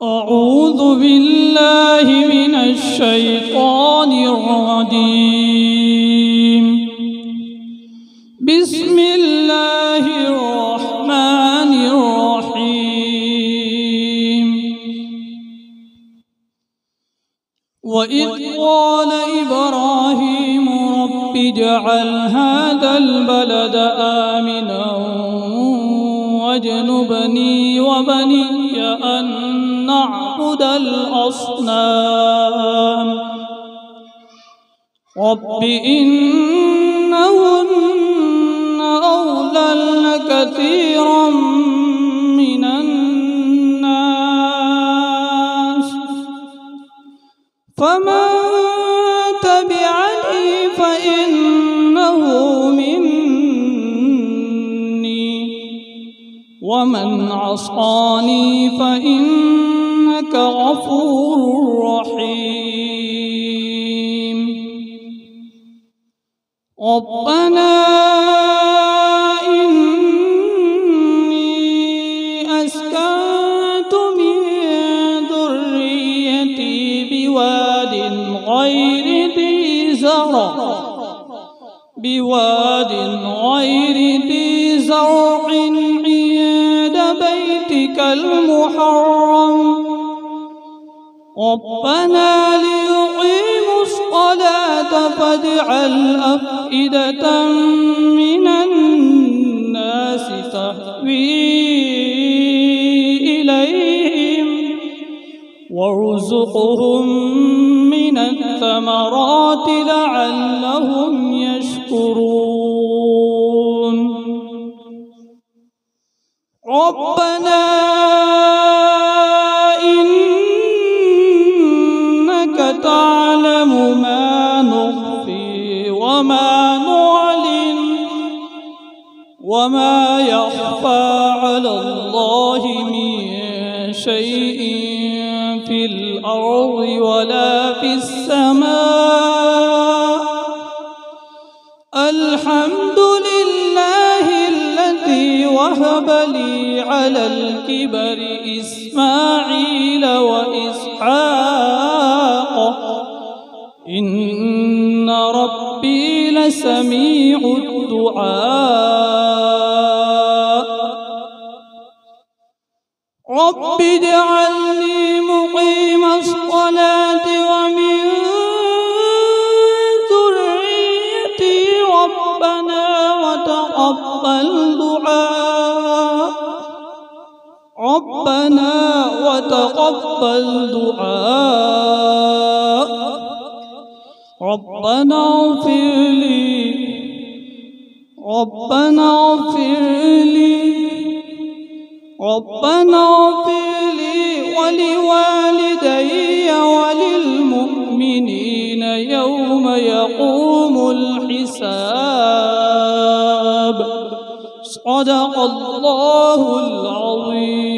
أعوذ بالله من الشيطان الرجيم. بسم الله الرحمن الرحيم. وإذ قال إبراهيم رب اجعل هذا البلد آمنا واجنبني وبني أن نعبد الأصنام رب إنهن أضللن كثيرا من الناس فمن تبعني فإنه مني ومن عصاني فإنك غفور رحيم. ربنا إني أسكنت من ذريتي بواد غير ذي زرع عند بيتك المحرم ربنا ليقيموا الصلاة فاجعل أفئدة من الناس تهوي إليهم وارزقهم من الثمرات لعلهم يشكرون. ربنا إنك تعلم ما نخفي وما نعلن وما يخفى على الله من شيء في الأرض ولا في السماء. الحمد لله الذي وهب لي على الكبر إسماعيل وإسحاق إن ربي لسميع الدعاء. رب اجعلني مقيم الصلاة ومن ذريتي ربنا وتقبل دعاء. ربنا اغفر لي ولوالدي وللمؤمنين يوم يقوم الحساب. صدق الله العظيم.